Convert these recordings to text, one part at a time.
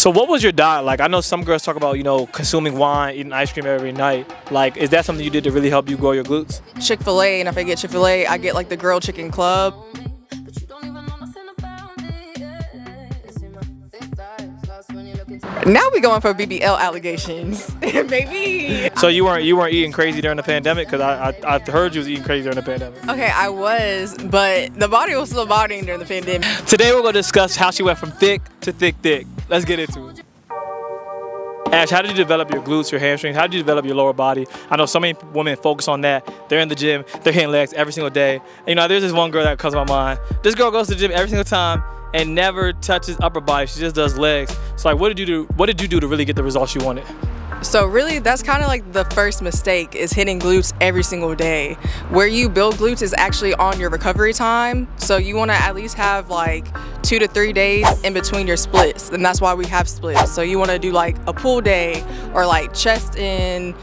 So what was your diet like? I know some girls talk about, consuming wine, eating ice cream every night. Like, is that something you did to really help you grow your glutes? Chick-fil-A, and if I get Chick-fil-A, I get like the grilled chicken club. Now we going for BBL allegations, baby. So you weren't eating crazy during the pandemic? Because I heard you was eating crazy during the pandemic. Okay, I was, but the body was still bodying during the pandemic. Today we're going to discuss how she went from thick to thick. Let's get into it. Ash, how did you develop your glutes, your hamstrings? How did you develop your lower body? I know so many women focus on that. They're in the gym, they're hitting legs every single day. And, there's this one girl that comes to my mind. This girl goes to the gym every single time and never touches upper body. She just does legs. So like, what did you do to really get the results you wanted? So really, that's kind of like the first mistake, is hitting glutes every single day. Where you build glutes is actually on your recovery time. So you want to at least have like 2 to 3 days in between your splits, and that's why we have splits. So you want to do like a pull day, or like chest and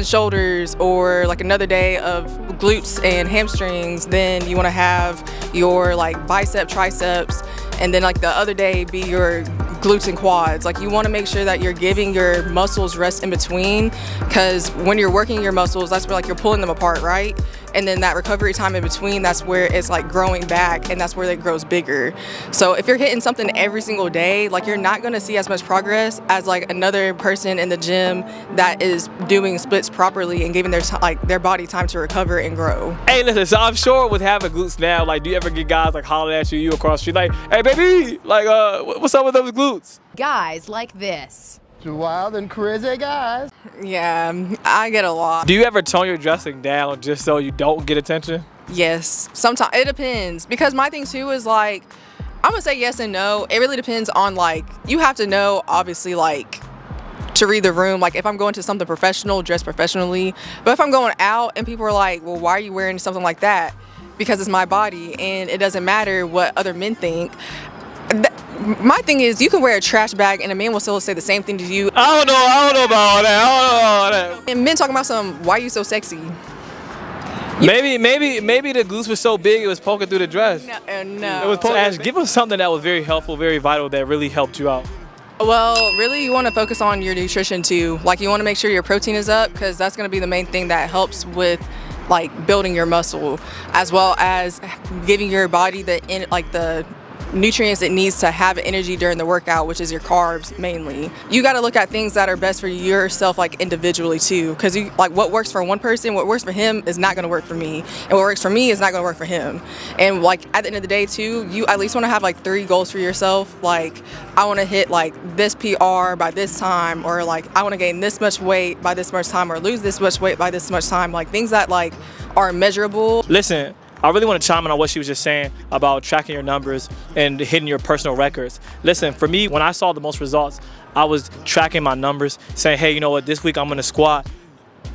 shoulders, or like another day of glutes and hamstrings. Then you want to have your like bicep, triceps, and then like the other day be your glutes and quads. Like, you want to make sure that you're giving your muscles rest in between, because when you're working your muscles, that's where like you're pulling them apart, right? And then that recovery time in between, that's where it's like growing back, and that's where it grows bigger. So if you're hitting something every single day, like, you're not going to see as much progress as like another person in the gym that is doing splits properly and giving their body time to recover and grow. Hey, listen, so I'm sure with having glutes now, like, do you ever get guys like hollering at you across the street, like, hey baby, like, what's up with those glutes? Guys like this. Two wild and crazy guys. Yeah, I get a lot. Do you ever tone your dressing down just so you don't get attention? Yes, sometimes. It depends, because my thing too is like, I'm gonna say yes and no. It really depends on, like, you have to know, obviously, like, to read the room. Like, if I'm going to something professional, dress professionally. But if I'm going out and people are like, well, why are you wearing something like that? Because it's my body, and it doesn't matter what other men think. My thing is, you can wear a trash bag and a man will still say the same thing to you. I don't know about that. And men talking about why are you so sexy? Maybe the glutes were so big it was poking through the dress. No. It was Ash, give us something that was very helpful, very vital, that really helped you out. Well, really, you want to focus on your nutrition too. Like, you want to make sure your protein is up, because that's going to be the main thing that helps with like building your muscle, as well as giving your body the nutrients it needs to have energy during the workout, which is your carbs mainly. You got to look at things that are best for yourself, like individually too, because what works for one person, what works for him is not going to work for me, and what works for me is not going to work for him. And like, at the end of the day too, you at least want to have like 3 goals for yourself. Like, I want to hit like this PR by this time, or like I want to gain this much weight by this much time, or lose this much weight by this much time. Like, things that like are measurable. Listen, I really want to chime in on what she was just saying about tracking your numbers and hitting your personal records. Listen, for me, when I saw the most results, I was tracking my numbers, saying, hey, you know what, this week I'm going to squat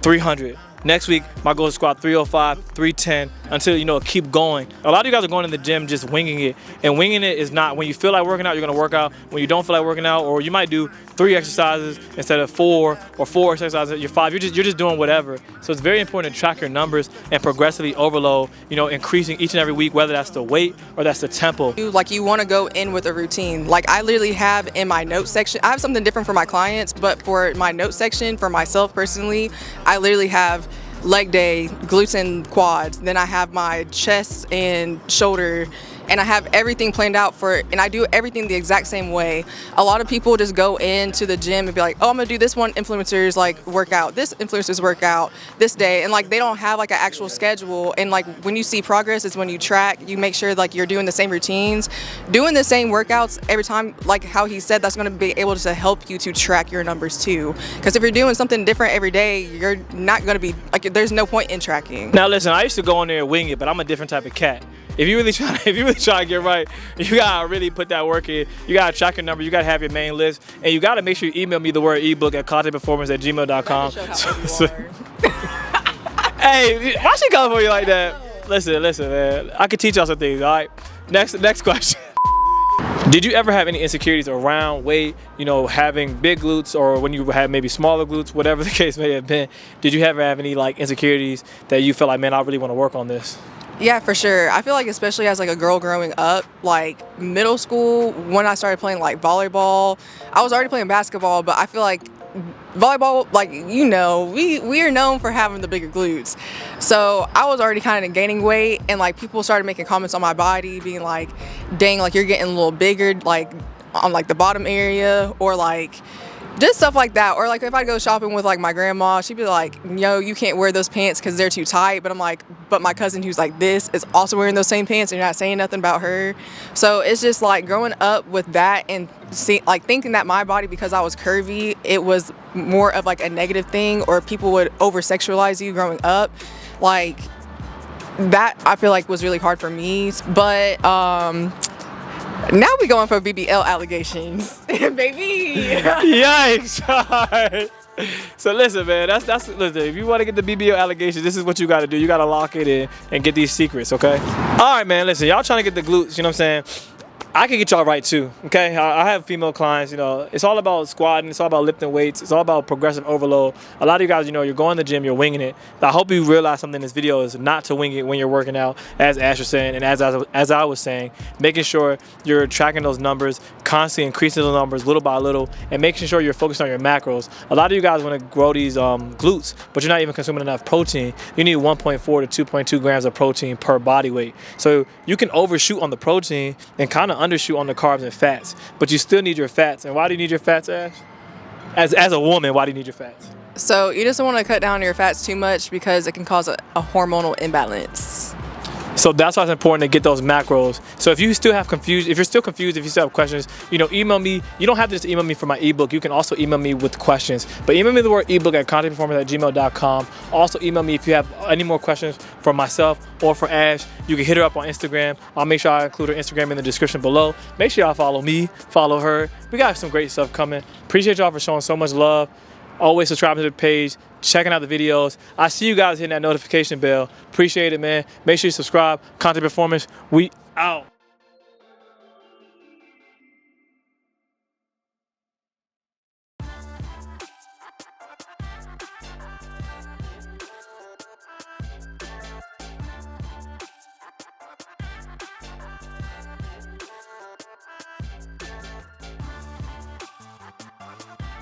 300. Next week, my goal is to squat 305, 310, until, keep going. A lot of you guys are going in the gym just winging it. And winging it is not, when you feel like working out, you're going to work out. When you don't feel like working out, or you might do 3 exercises instead of 4, or 4 exercises, you're 5. You're just doing whatever. So it's very important to track your numbers and progressively overload, increasing each and every week, whether that's the weight or that's the tempo. Like, you want to go in with a routine. Like, I literally have in my notes section, I have something different for my clients, but for my notes section, for myself personally, I literally have leg day, glutes and quads. Then I have my chest and shoulder, and I have everything planned out and I do everything the exact same way. A lot of people just go into the gym and be like, oh, I'm gonna do this one influencer's like workout, this influencer's workout this day, and like they don't have like an actual schedule. And like, when you see progress is when you track, you make sure like you're doing the same routines, doing the same workouts every time, like how he said, that's gonna be able to help you to track your numbers too. Because if you're doing something different every day, you're not gonna be like, there's no point in tracking. Now listen, I used to go in there and wing it, but I'm a different type of cat. If you really try to get right, you gotta really put that work in. You gotta track your number. You gotta have your main list, and you gotta make sure you email me the word ebook at contehperformance@gmail.com. Hey, why she coming for you like that? Listen, man. I can teach y'all some things. All right. Next question. Did you ever have any insecurities around weight? Having big glutes, or when you had maybe smaller glutes, whatever the case may have been. Did you ever have any like insecurities that you felt like, man, I really want to work on this? Yeah, for sure. I feel like especially as like a girl growing up, like middle school, when I started playing like volleyball, I was already playing basketball, but I feel like volleyball, like, you know, we are known for having the bigger glutes. So I was already kind of gaining weight, and like people started making comments on my body, being like, dang, like you're getting a little bigger, like on like the bottom area, or like just stuff like that. Or like if I go shopping with like my grandma, she'd be like, yo, you can't wear those pants because they're too tight. But I'm like, but my cousin who's like this is also wearing those same pants and you're not saying nothing about her. So it's just like growing up with that and like thinking that my body, because I was curvy, it was more of like a negative thing, or people would over sexualize you growing up. Like that I feel like was really hard for me. But now we going for BBL allegations, baby. Yikes! So listen, man. That's listen. If you want to get the BBL allegations, this is what you got to do. You got to lock it in and get these secrets, okay? All right, man. Listen, y'all trying to get the glutes. You know what I'm saying? I can get y'all right too, okay? I have female clients, you know, it's all about squatting, it's all about lifting weights, it's all about progressive overload. A lot of you guys, you know, you're going to the gym, you're winging it. I hope you realize something in this video is not to wing it when you're working out, as Ash was saying, and as I was saying, making sure you're tracking those numbers, constantly increasing those numbers little by little, and making sure you're focused on your macros. A lot of you guys want to grow these glutes, but you're not even consuming enough protein. You need 1.4 to 2.2 grams of protein per body weight. So you can overshoot on the protein and kind of undershoot on the carbs and fats, but you still need your fats. And why do you need your fats, Ash? As a woman, why do you need your fats? So you just don't want to cut down your fats too much because it can cause a hormonal imbalance. So that's why it's important to get those macros. So if you still have confused, if you're still confused, if you still have questions, you know, email me. You don't have to just email me for my ebook. You can also email me with questions. But email me the word ebook at contehperform@gmail.com. Also email me if you have any more questions for myself or for Ash. You can hit her up on Instagram. I'll make sure I include her Instagram in the description below. Make sure y'all follow me, follow her. We got some great stuff coming. Appreciate y'all for showing so much love. Always subscribing to the page, checking out the videos. I see you guys hitting that notification bell. Appreciate it, man. Make sure you subscribe. Content Performance, we out.